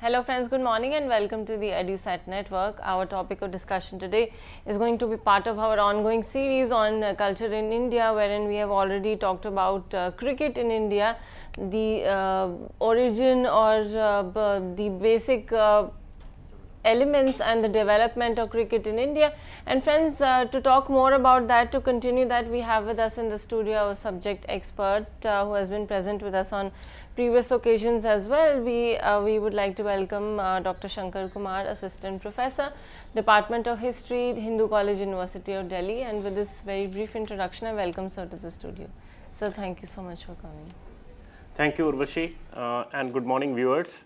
Hello friends, good morning and welcome to the EduSat Network. Our topic of discussion today is going to be part of our ongoing series on culture in India, wherein we have already talked about cricket in India, the origin or the basic elements and the development of cricket in India. And friends, to talk more about that, to continue that, we have with us in the studio our subject expert who has been present with us on previous occasions as well. We would like to welcome Dr. Shankar Kumar, Assistant Professor, Department of History, Hindu College, University of Delhi. And with this very brief introduction, I welcome sir to the studio. Sir, thank you so much for coming. Thank you, Urvashi, and good morning, viewers.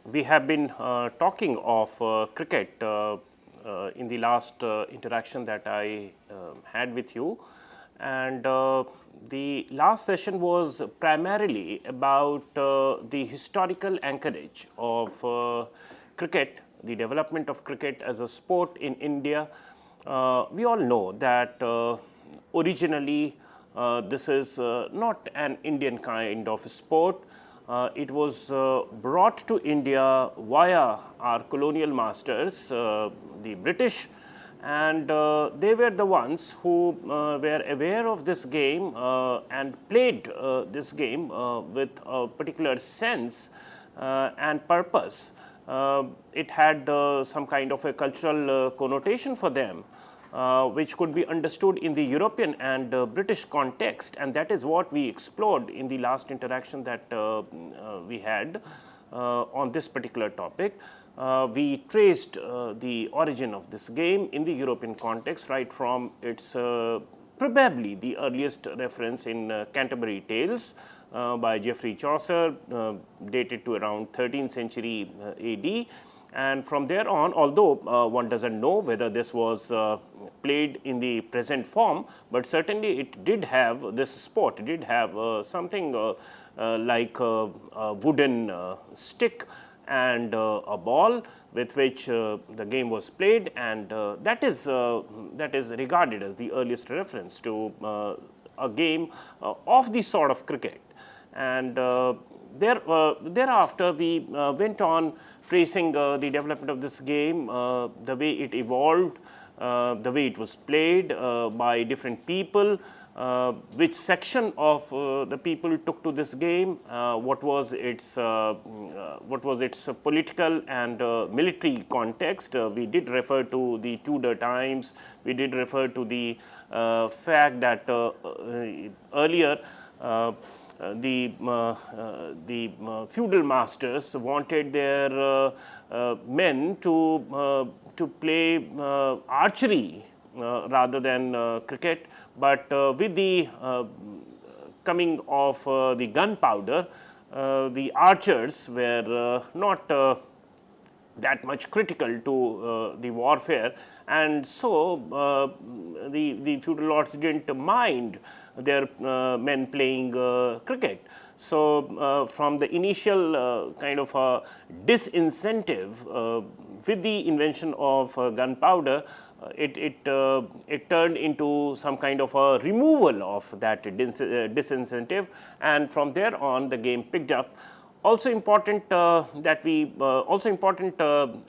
We have been talking of cricket in the last interaction that I had with you, and the last session was primarily about the historical anchorage of cricket, the development of cricket as a sport in India. We all know that originally this is not an Indian kind of sport. It was brought to India via our colonial masters, the British, and they were the ones who were aware of this game and played this game with a particular sense and purpose. It had some kind of a cultural connotation for them, which could be understood in the European and British context, and that is what we explored in the last interaction that we had on this particular topic. We traced the origin of this game in the European context right from its probably the earliest reference in Canterbury Tales by Geoffrey Chaucer, dated to around 13th century AD. And from there on, although one doesn't know whether this was played in the present form, but certainly it did have, this sport did have something like a wooden stick and a ball with which the game was played, and that is regarded as the earliest reference to a game of the sort of cricket. And thereafter we went on tracing the development of this game, the way it evolved, the way it was played by different people, which section of the people took to this game, what was its political and military context. We did refer to the Tudor times. We did refer to the fact that earlier the feudal masters wanted their men to play archery rather than cricket, but with the coming of the gunpowder, the archers were not that much critical to the warfare, and so the feudal lords didn't mind their men playing cricket. So from the initial kind of a disincentive with the invention of gunpowder, it turned into some kind of a removal of that disincentive, and from there on the game picked up. Also important that we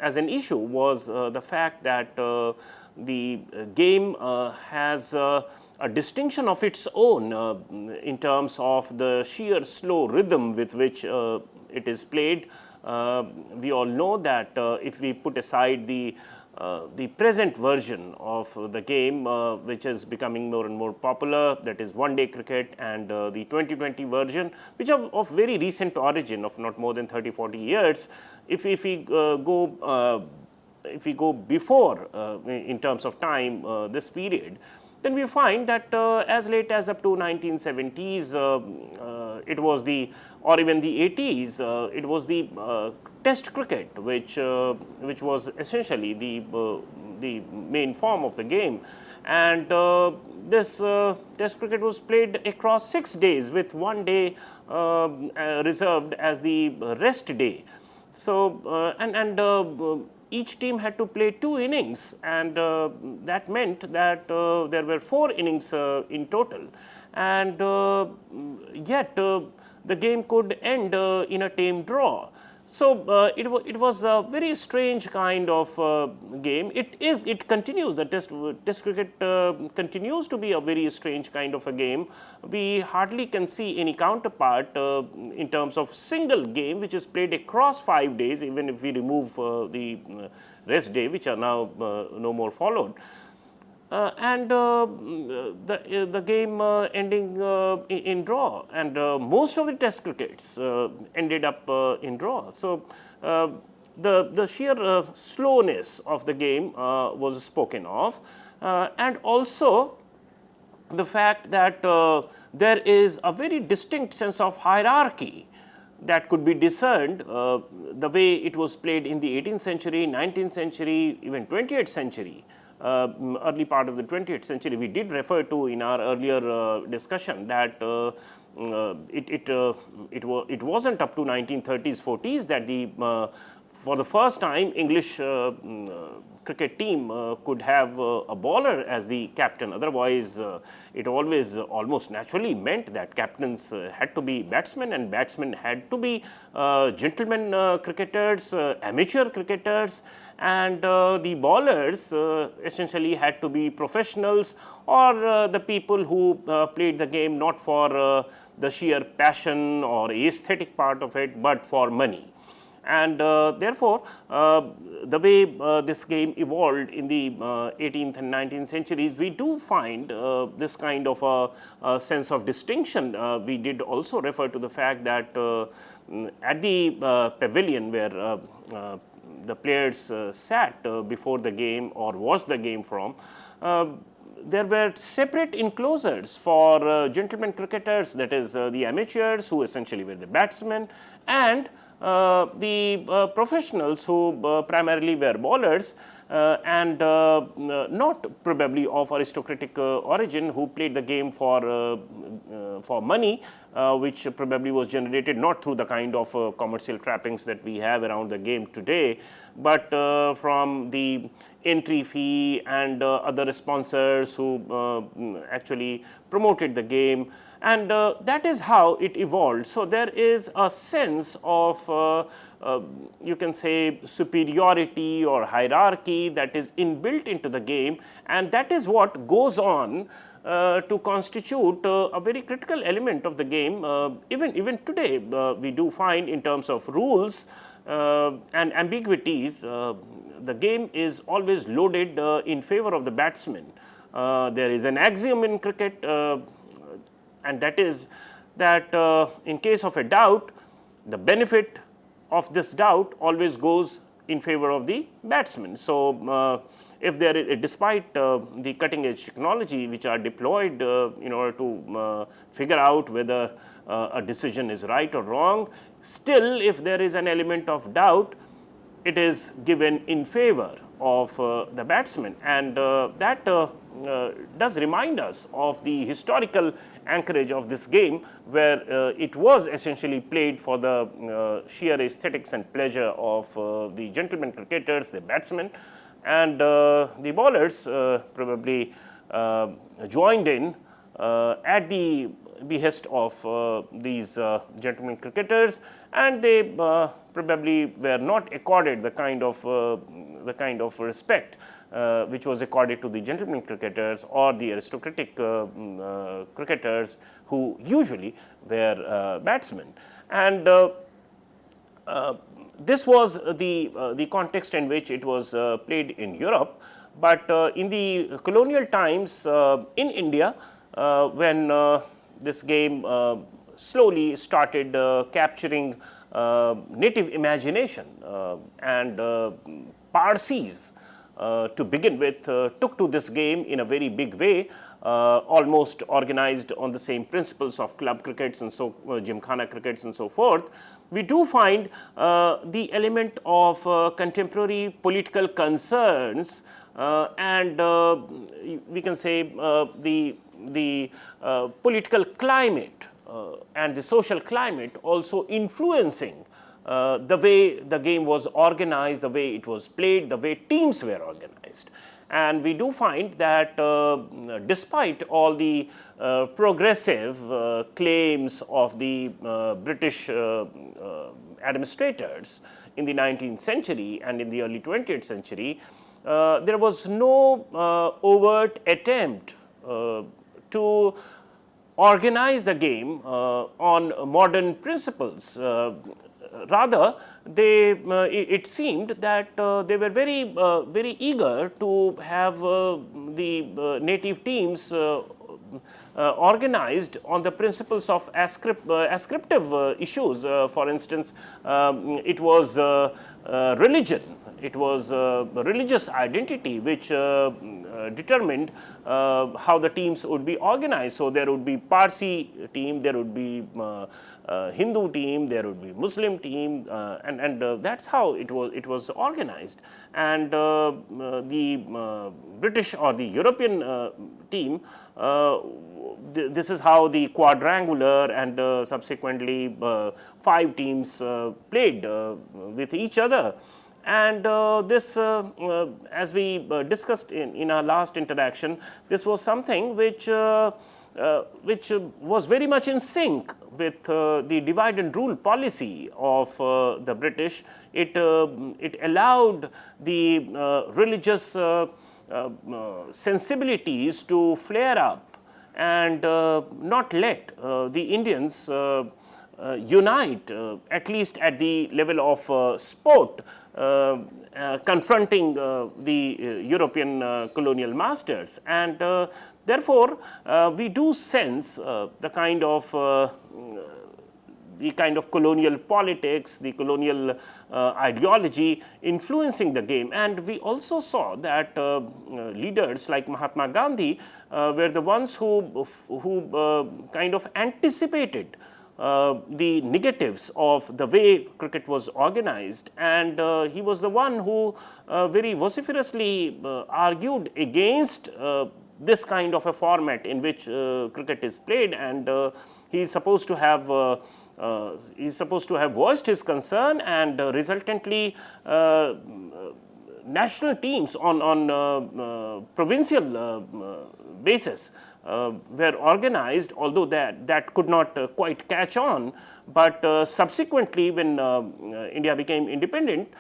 as an issue was the fact that the game has a distinction of its own in terms of the sheer slow rhythm with which it is played. We all know that if we put aside the present version of the game, which is becoming more and more popular, that is one-day cricket, and the 2020 version, which are of very recent origin of not more than 30-40 years. If we go before in terms of time this period, then we find that as late as up to 1970s, it was the, or even the 80s, it was the test cricket, which was essentially the main form of the game, and this test cricket was played across 6 days, with one day reserved as the rest day. So each team had to play 2 innings, and that meant that there were 4 innings in total, and yet the game could end in a tame draw. So it was a very strange kind of game. It continues, the test cricket continues to be a very strange kind of a game. We hardly can see any counterpart in terms of single game which is played across 5 days, even if we remove the rest day, which are now no more followed. The game ending in draw, and most of the test crickets ended up in draw. So the sheer slowness of the game was spoken of, and also the fact that there is a very distinct sense of hierarchy that could be discerned the way it was played in the 18th century, 19th century, even 20th century. Early part of the 20th century. We did refer to in our earlier discussion that it wasn't up to 1930s, 40s that for the first time English cricket team could have a bowler as the captain. Otherwise, it always almost naturally meant that captains had to be batsmen, and batsmen had to be gentlemen cricketers, amateur cricketers, and the bowlers essentially had to be professionals, or the people who played the game not for the sheer passion or aesthetic part of it, but for money. And therefore, the way this game evolved in the 18th and 19th centuries, we do find this kind of a sense of distinction. We did also refer to the fact that at the pavilion where the players sat before the game or watched the game from, there were separate enclosures for gentlemen cricketers, that is the amateurs who essentially were the batsmen, and the professionals who primarily were bowlers and not probably of aristocratic origin, who played the game for money, which probably was generated not through the kind of commercial trappings that we have around the game today, but from the entry fee and other sponsors who actually promoted the game. And that is how it evolved. So there is a sense of you can say superiority or hierarchy that is inbuilt into the game, and that is what goes on to constitute a very critical element of the game. Even today, we do find in terms of rules and ambiguities, the game is always loaded in favor of the batsman. There is an axiom in cricket, and that is that in case of a doubt, the benefit of this doubt always goes in favor of the batsman. So if there is, despite the cutting edge technology which are deployed in order to figure out whether a decision is right or wrong, still if there is an element of doubt, it is given in favor of the batsman, and that does remind us of the historical anchorage of this game, where it was essentially played for the sheer aesthetics and pleasure of the gentlemen cricketers, the batsmen, and the bowlers probably joined in at the behest of these gentlemen cricketers, and they probably were not accorded the kind of respect which was accorded to the gentlemen cricketers or the aristocratic cricketers, who usually were batsmen. And this was the context in which it was played in Europe. But in the colonial times in India, when this game slowly started capturing native imagination, and Parsis to begin with took to this game in a very big way, almost organized on the same principles of club crickets and so gymkhana crickets and so forth. We do find the element of contemporary political concerns and we can say the political climate and the social climate also influencing the way the game was organized, the way it was played, the way teams were organized. And we do find that despite all the progressive claims of the British administrators in the 19th century and in the early 20th century, there was no overt attempt to organize the game on modern principles. Rather, it seemed that they were very eager to have the native teams organized on the principles of ascriptive issues. For instance, it was religion. It was religious identity which determined how the teams would be organized. So there would be Parsi team, there would be Hindu team, there would be Muslim team, and that's how it was organized. And the British or the European team, this is how the quadrangular and subsequently 5 teams played with each other. And this, as we discussed in our last interaction, this was something which was very much in sync with the divide and rule policy of the British. It allowed the religious sensibilities to flare up and not let the Indians unite, at least at the level of sport, confronting the European colonial masters. And therefore, we do sense the kind of colonial politics, the colonial ideology influencing the game. And we also saw that leaders like Mahatma Gandhi were the ones who kind of anticipated the negatives of the way cricket was organized, and he was the one who very vociferously argued against this kind of a format in which cricket is played, and he is supposed to have voiced his concern, and resultantly national teams on provincial basis were organized, although that could not quite catch on. But subsequently, when India became independent,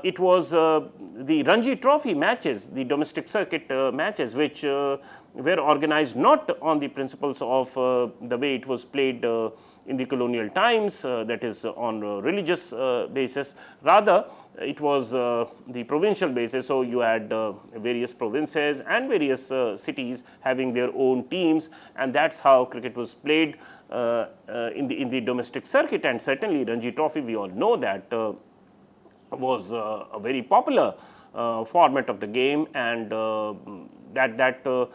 it was the Ranji Trophy matches, the domestic circuit matches, which were organized not on the principles of the way it was played in the colonial times, that is on religious basis. Rather, it was the provincial basis. So you had various provinces and various cities having their own teams, and that's how cricket was played in the domestic circuit. And certainly Ranji Trophy, we all know that was a very popular format of the game, and that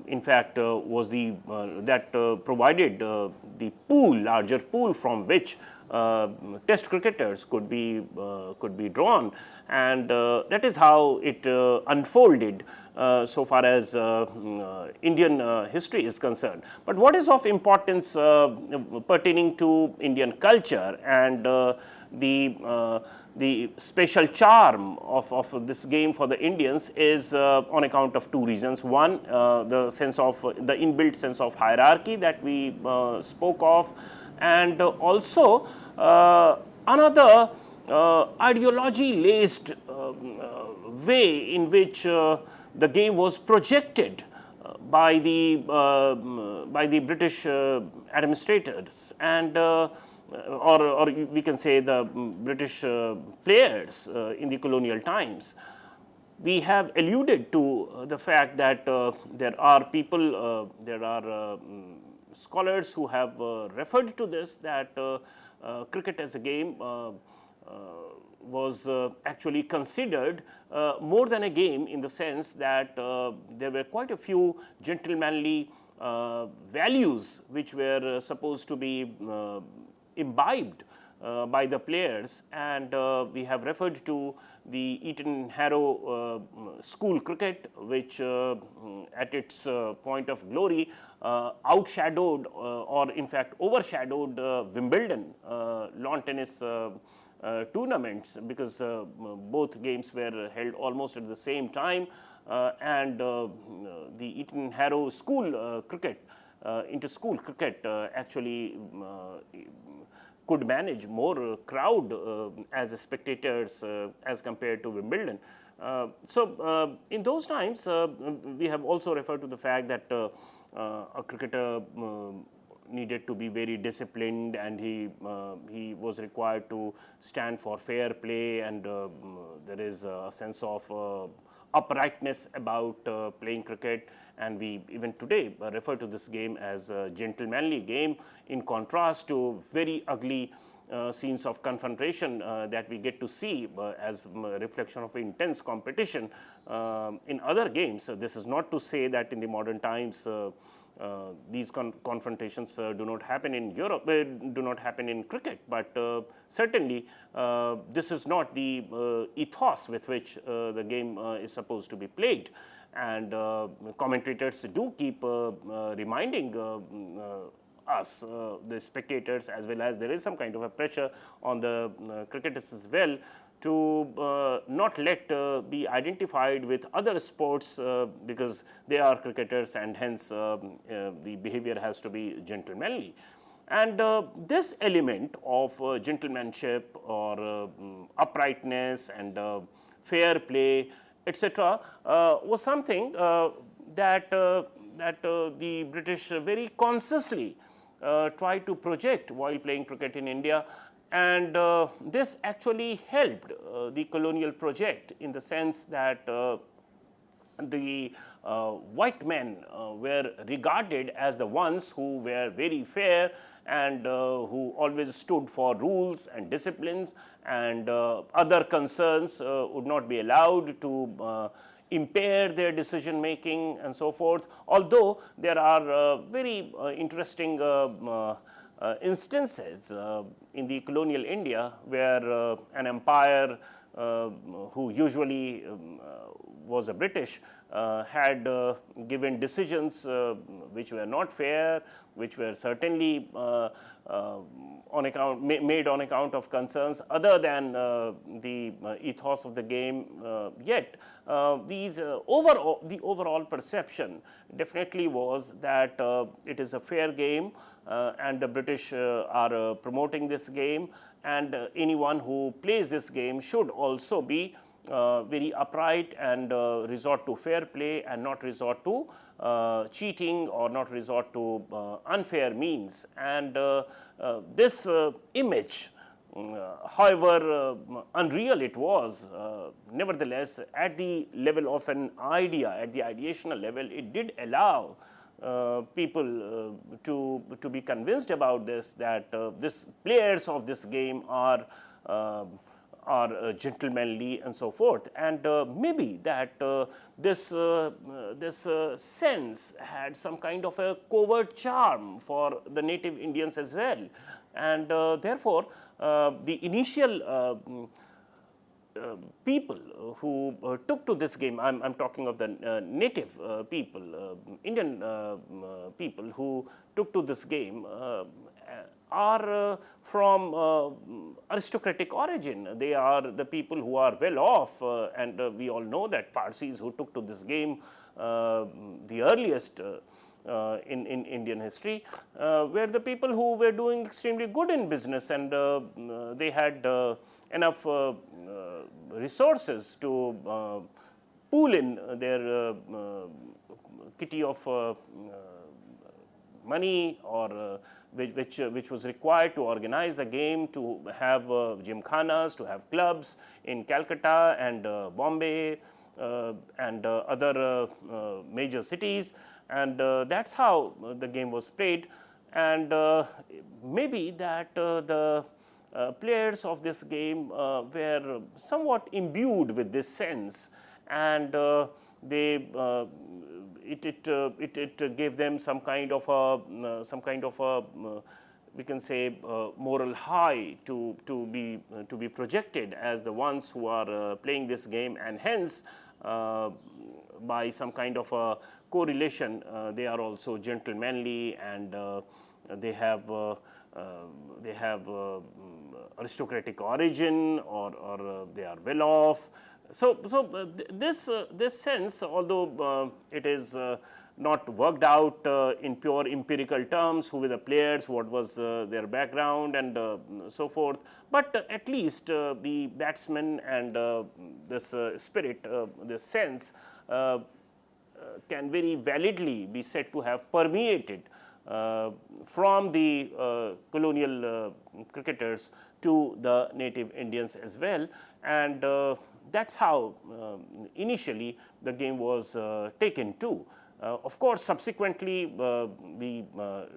in fact was the that provided the larger pool from which test cricketers could be drawn, and that is how it unfolded so far as Indian history is concerned. But what is of importance pertaining to Indian culture and the special charm of this game for the Indians is on account of 2 reasons. One, the inbuilt sense of hierarchy that we spoke of, and also another ideology-laced way in which the game was projected by the British administrators, and or we can say the British players in the colonial times. We have alluded to the fact that there are people, there are scholars who have referred to this, that cricket as a game was actually considered more than a game, in the sense that there were quite a few gentlemanly values which were supposed to be imbibed by the players, and we have referred to the Eton Harrow school cricket, which at its point of glory outshadowed or in fact overshadowed Wimbledon lawn tennis tournaments, because both games were held almost at the same time and the Eton Harrow school cricket, inter-school cricket actually could manage more crowd as spectators as compared to Wimbledon. In those times, we have also referred to the fact that a cricketer needed to be very disciplined, and he was required to stand for fair play, and there is a sense of uprightness about playing cricket, and we even today refer to this game as a gentlemanly game, in contrast to very ugly scenes of confrontation that we get to see as reflection of intense competition in other games. This is not to say that in the modern times these confrontations do not happen in Europe, do not happen in cricket, but certainly this is not the ethos with which the game is supposed to be played. And commentators do keep reminding us, the spectators, as well as there is some kind of a pressure on the cricketers as well, to not let be identified with other sports because they are cricketers, and hence the behavior has to be gentlemanly. And this element of gentlemanship or uprightness and fair play, etc., was something that the British very consciously tried to project while playing cricket in India. And this actually helped the colonial project, in the sense that the white men were regarded as the ones who were very fair and who always stood for rules and disciplines, and other concerns would not be allowed to impair their decision making and so forth. Although there are very interesting instances in the colonial India where an empire who usually was a British had given decisions which were not fair, which were certainly on account made on account of concerns other than the ethos of the game. Yet the overall perception definitely was that it is a fair game, and the British are promoting this game, and anyone who plays this game should also be very upright and resort to fair play, and not resort to cheating or not resort to unfair means. And this image, however unreal it was, nevertheless at the level of an idea, at the ideational level, it did allow people to be convinced about this, that this players of this game are gentlemanly and so forth. And maybe that this sense had some kind of a covert charm for the native Indians as well. And therefore the initial people who took to this game, I'm talking of the native people, Indian people who took to this game, are from aristocratic origin. They are the people who are well off, and we all know that Parsis who took to this game the earliest in Indian history were the people who were doing extremely good in business, and they had enough resources to pool in their kitty of money, or which was required to organize the game, to have gymkhanas, to have clubs in Calcutta and Bombay and other major cities, and that's how the game was played. And maybe that the players of this game were somewhat imbued with this sense, and they it gave them some kind of a we can say moral high to be projected as the ones who are playing this game, and hence by some kind of a correlation they are also gentlemanly, and they have aristocratic origin, or they are well off, This sense, although it is not worked out in pure empirical terms, who were the players, what was their background, and so forth, but at least the batsmen and this spirit, this sense can very validly be said to have permeated from the colonial cricketers to the native Indians as well, and that's how initially the game was taken to. Of course, subsequently we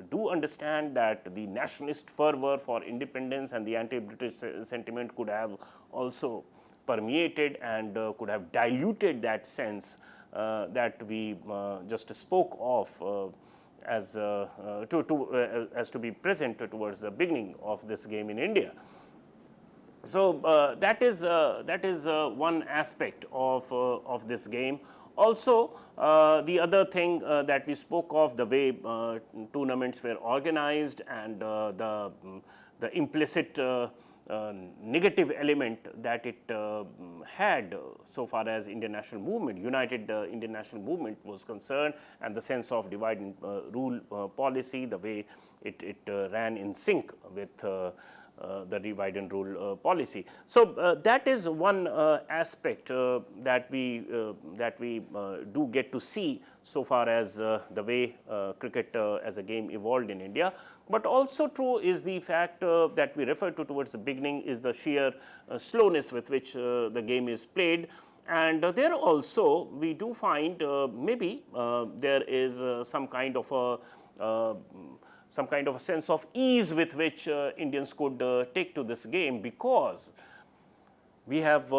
do understand that the nationalist fervor for independence and the anti-British sentiment could have also permeated and could have diluted that sense that we just spoke of as to be present towards the beginning of this game in India. So that is one aspect of this game. Also, the other thing that we spoke of, the way tournaments were organized, and the implicit negative element that it had so far as Indian national movement, united Indian national movement was concerned, and the sense of divide and rule policy, the way it ran in sync with the divide and rule policy. So that is one aspect that we do get to see so far as the way cricket as a game evolved in India. But also true is the fact that we referred to towards the beginning is the sheer slowness with which the game is played. And there also we do find maybe there is some kind of a sense of ease with which Indians could take to this game, because we have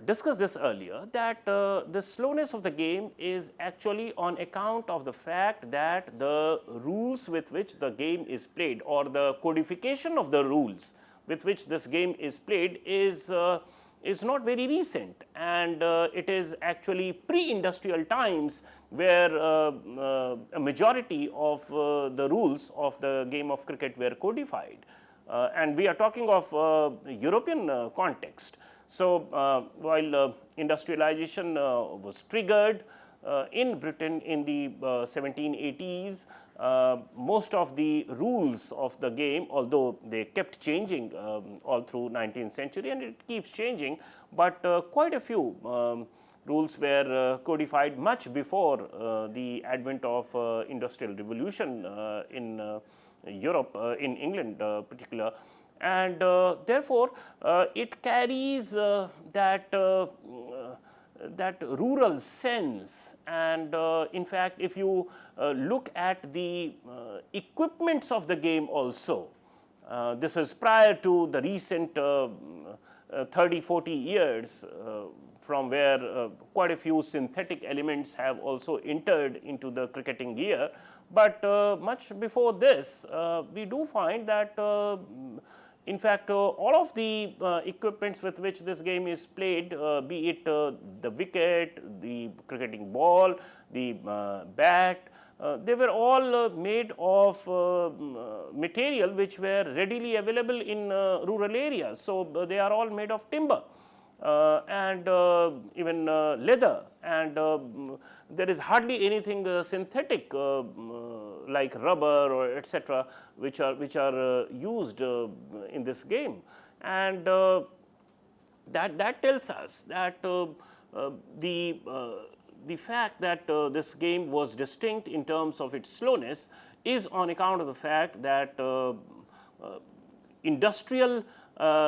discussed this earlier, that the slowness of the game is actually on account of the fact that the rules with which the game is played, or the codification of the rules with which this game is played, is not very recent, and it is actually pre-industrial times where a majority of the rules of the game of cricket were codified. And we are talking of European context. So while industrialization was triggered in Britain in the 1780s, most of the rules of the game, although they kept changing all through 19th century, and it keeps changing, but quite a few rules were codified much before the advent of industrial revolution in Europe, in England particular, and therefore it carries that rural sense. And in fact, if you look at the equipments of the game also, this is prior to the recent 30-40 years from where quite a few synthetic elements have also entered into the cricketing gear. But much before this, we do find that in fact, all of the equipments with which this game is played, be it the wicket, the cricketing ball, the bat, they were all made of material which were readily available in rural areas. So they are all made of timber and even leather, and there is hardly anything synthetic like rubber or etc., which are used in this game. And that tells us that the fact that this game was distinct in terms of its slowness is on account of the fact that industrial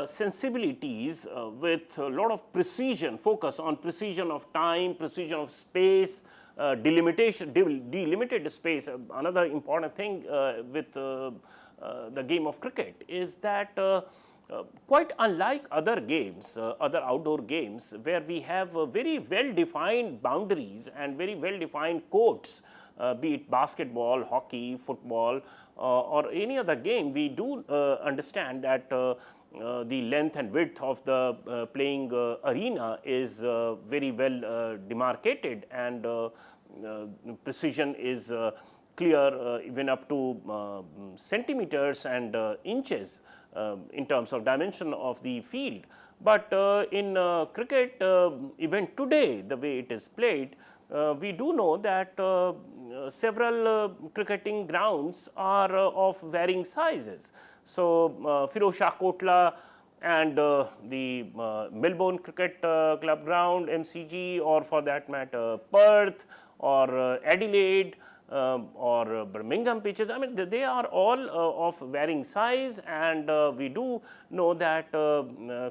sensibilities with a lot of precision, focus on precision of time, precision of space, delimited space. Another important thing with the game of cricket is that quite unlike other games, other outdoor games, where we have very well defined boundaries and very well defined courts, be it basketball, hockey, football, or any other game, we do understand that the length and width of the playing arena is very well demarcated, and precision is clear even up to centimeters and inches in terms of dimension of the field. But in cricket even today, the way it is played, we do know that several cricketing grounds are of varying sizes. So, Firoz Shah Kotla and the Melbourne Cricket Club ground, MCG, or for that matter Perth or Adelaide or Birmingham pitches, I mean they are all of varying size, and we do know that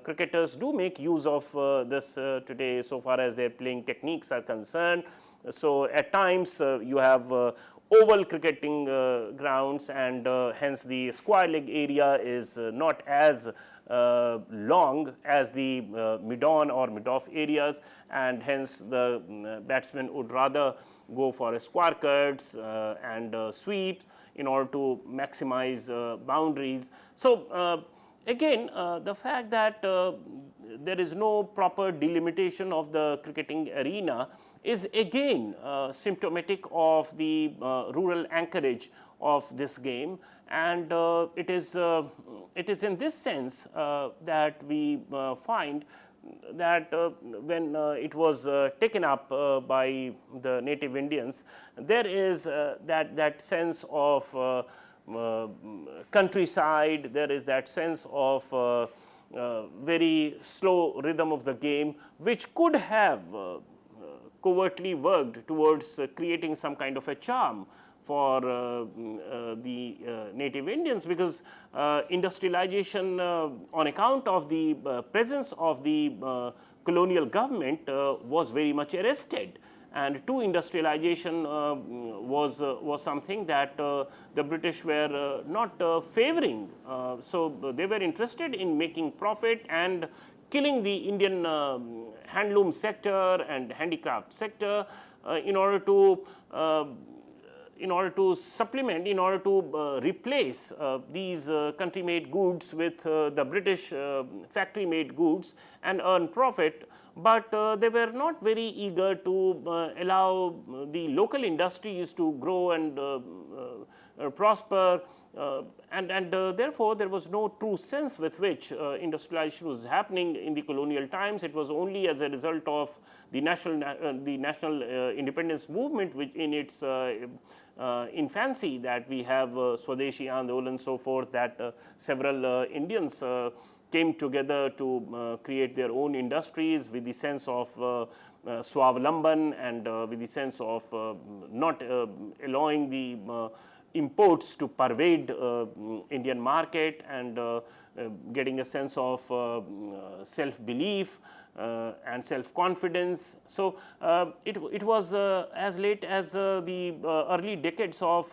cricketers do make use of this today so far as their playing techniques are concerned. So, at times you have oval cricketing grounds, and hence the square leg area is not as long as the mid-on or mid-off areas, and hence the batsman would rather go for square cuts and sweeps in order to maximize boundaries. So, again the fact that there is no proper delimitation of the cricketing arena is again symptomatic of the rural anchorage of this game, and it is in this sense that we find that when it was taken up by the native Indians, there is that sense of countryside, there is that sense of very slow rhythm of the game, which could have covertly worked towards creating some kind of a charm for the native Indians, because industrialization on account of the presence of the colonial government was very much arrested, and to industrialization was something that the British were not favoring. So, they were interested in making profit and killing the Indian handloom sector and handicraft sector in order to supplement, in order to replace these country made goods with the British factory made goods and earn profit. But they were not very eager to allow the local industries to grow and prosper, and therefore, there was no true sense with which industrialization was happening in the colonial times. It was only as a result of the national independence movement, which in its infancy, that we have Swadeshi Andolan and so forth, that several Indians came together to create their own industries with the sense of Swavalamban, and with the sense of not allowing the imports to pervade Indian market, and getting a sense of self-belief and self-confidence. So, it was as late as the early decades of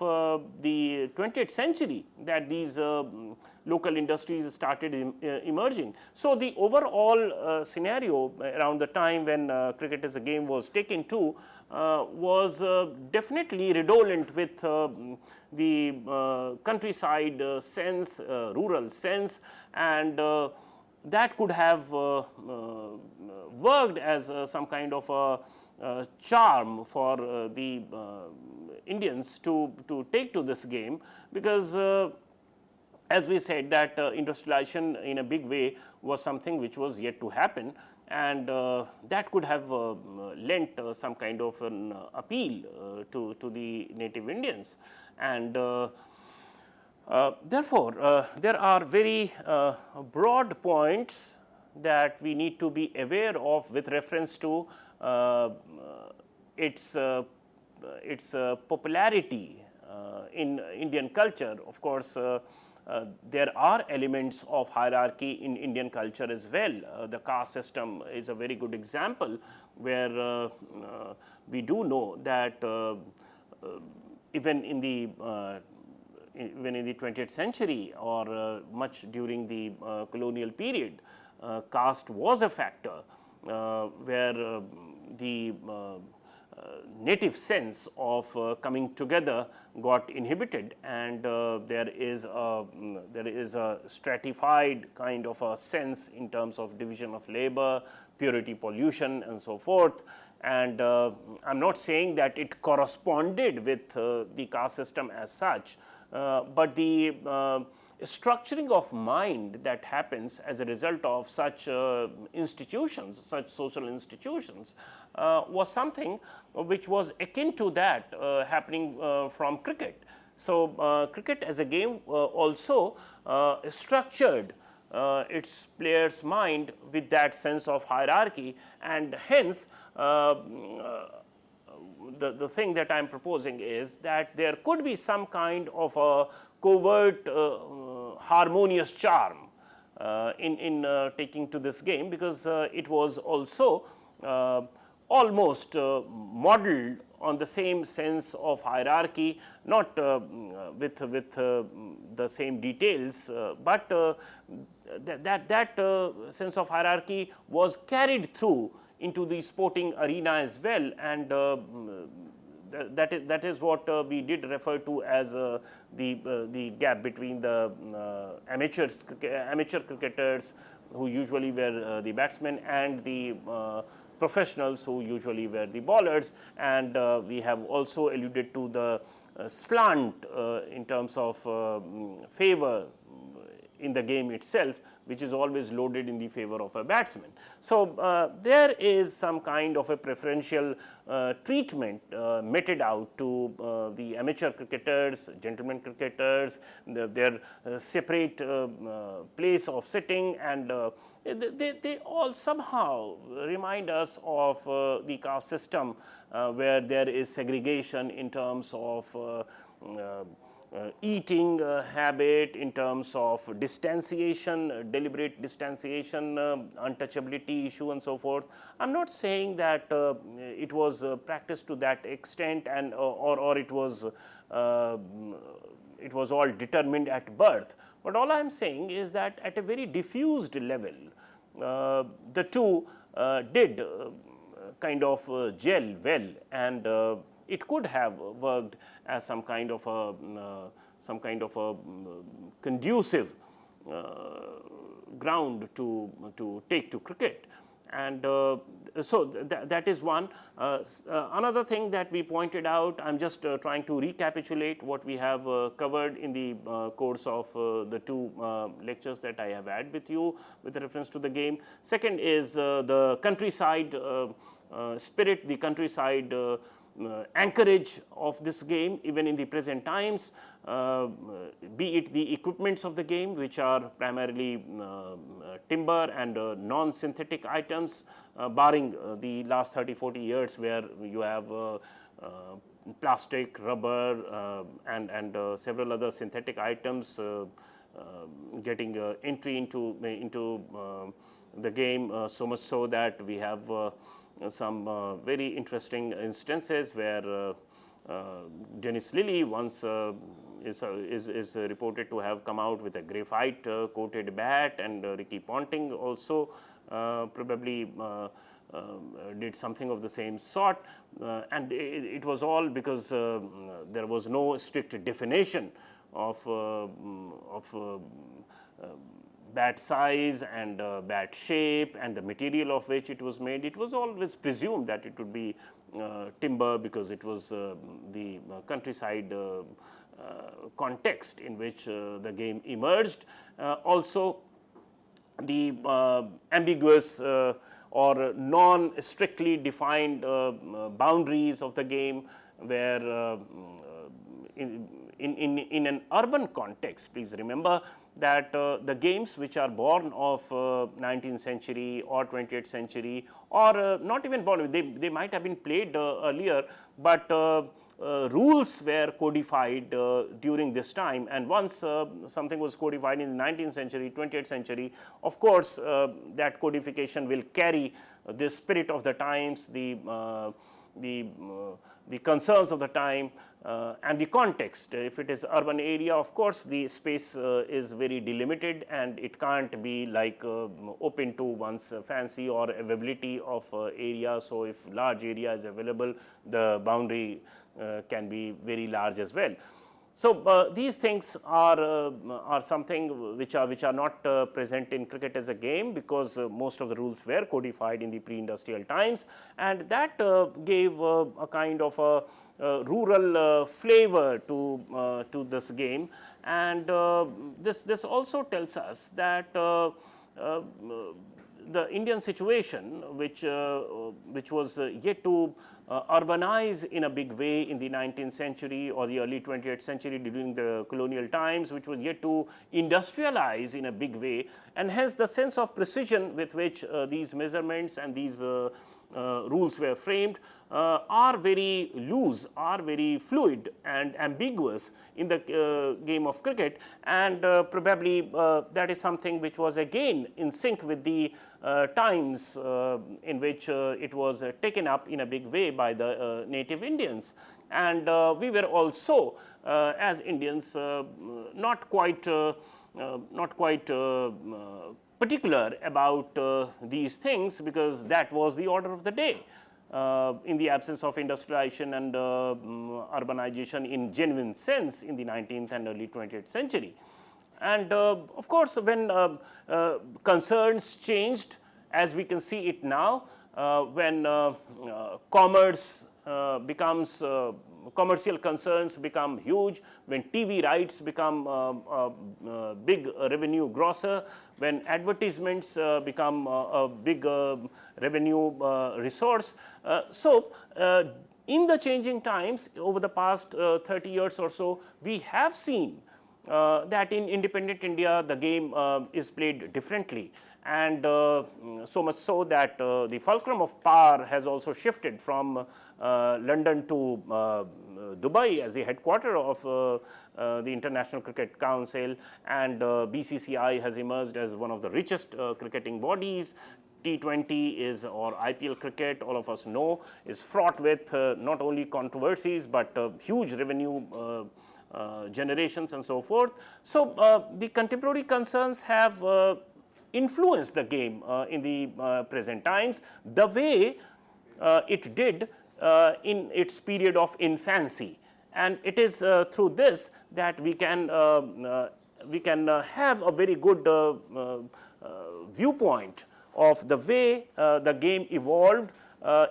the 20th century that these local industries started emerging. So, the overall scenario around the time when cricket as a game was taken to was definitely redolent with the countryside sense, rural sense, and that could have worked as some kind of a charm for the Indians to take to this game, because as we said that industrialization in a big way was something which was yet to happen, and that could have lent some kind of an appeal to the native Indians. And therefore, there are very broad points that we need to be aware of with reference to its popularity in Indian culture. Of course, there are elements of hierarchy in Indian culture as well. The caste system is a very good example, where we do know that even in the 20th century, or much during the colonial period, caste was a factor where the native sense of coming together got inhibited, and there is a stratified kind of a sense in terms of division of labor, purity, pollution, and so forth. and I'm not saying that it corresponded with the caste system as such, but the structuring of mind that happens as a result of such institutions, such social institutions, was something which was akin to that happening from cricket. So, cricket as a game also structured its players' mind with that sense of hierarchy, and hence the thing that I am proposing is that there could be some kind of a covert harmonious charm in taking to this game, because it was also almost modeled on the same sense of hierarchy, not with the same details, but that sense of hierarchy was carried through into the sporting arena as well, and that is what we did refer to as the gap between the amateur cricketers, who usually were the batsmen, and the professionals, who usually were the bowlers. And we have also alluded to the slant in terms of favor in the game itself, which is always loaded in the favor of a batsman. So, there is some kind of a preferential treatment meted out to the amateur cricketers, gentlemen cricketers, their separate place of sitting, and they all somehow remind us of the caste system, where there is segregation in terms of eating habit, in terms of distanciation, deliberate distanciation, untouchability issue, and so forth. I am not saying that it was practiced to that extent, and or it was all determined at birth, but all I am saying is that at a very diffused level, the two did kind of gel well, and it could have worked as some kind of a conducive ground to take to cricket. And so that is one. Another thing that we pointed out, I am just trying to recapitulate what we have covered in the course of the two lectures that I have had with you with reference to the game. Second is the countryside spirit, the countryside anchorage of this game even in the present times, be it the equipments of the game, which are primarily timber and non-synthetic items, barring the last 30-40 years where you have plastic, rubber, and several other synthetic items getting entry into the game, so much so that we have some very interesting instances where Dennis Lilly once is reported to have come out with a graphite coated bat, and Ricky Ponting also probably did something of the same sort, and it was all because there was no strict definition of bat size and bat shape and the material of which it was made. It was always presumed that it would be timber, because it was the countryside context in which the game emerged. Also, the ambiguous or non-strictly defined boundaries of the game, where in an urban context, please remember that the games which are born of 19th century or 20th century, or not even born, they might have been played earlier, but rules were codified during this time, and once something was codified in the 19th century, 20th century, of course that codification will carry the spirit of the times, the concerns of the time, and the context. If it is urban area, of course the space is very delimited, and it can't be like open to one's fancy or availability of area. So if large area is available, the boundary can be very large as well. So these things are something which are not present in cricket as a game, because most of the rules were codified in the pre-industrial times, and that gave a kind of a rural flavor to this game. And this also tells us that the Indian situation, which was yet to urbanize in a big way in the 19th century or the early 20th century during the colonial times, which was yet to industrialize in a big way, and hence the sense of precision with which these measurements and these rules were framed are very loose, are very fluid and ambiguous in the game of cricket, and probably that is something which was again in sync with the times in which it was taken up in a big way by the native Indians. And we were also as Indians not quite particular about these things, because that was the order of the day in the absence of industrialization and urbanization in genuine sense in the 19th and early 20th century. And of course, when concerns changed, as we can see it now, when commerce becomes commercial concerns become huge, when TV rights become a big revenue grosser, when advertisements become a big revenue resource. So in the changing times over the past 30 years or so, we have seen that in independent India the game is played differently, and so much so that the fulcrum of power has also shifted from London to Dubai as the headquarter of the International Cricket Council, and BCCI has emerged as one of the richest cricketing bodies. T20 is, or IPL cricket, all of us know, is fraught with not only controversies but huge revenue generations and so forth. So the contemporary concerns have influenced the game in the present times the way it did in its period of infancy, and it is through this that we can have a very good viewpoint of the way the game evolved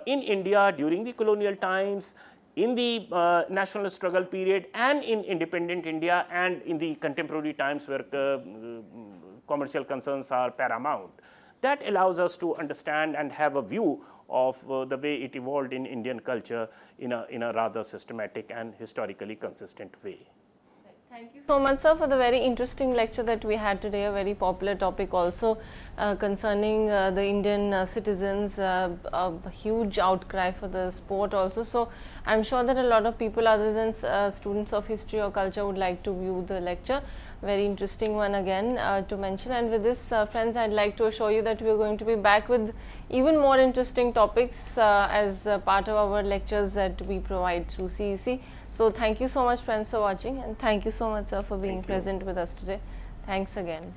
in India during the colonial times, in the national struggle period, and in independent India, and in the contemporary times where commercial concerns are paramount. That allows us to understand and have a view of the way it evolved in Indian culture in a rather systematic and historically consistent way. Thank you so much, sir, for the very interesting lecture that we had today, a very popular topic also concerning the Indian citizens, a huge outcry for the sport also. So I am sure that a lot of people other than students of history or culture would like to view the lecture. Very interesting one again to mention. And with this, friends, I'd like to assure you that we are going to be back with even more interesting topics as part of our lectures that we provide through CEC. So thank you so much, friends, for watching, and thank you so much, sir, for being present with us today. Thanks again.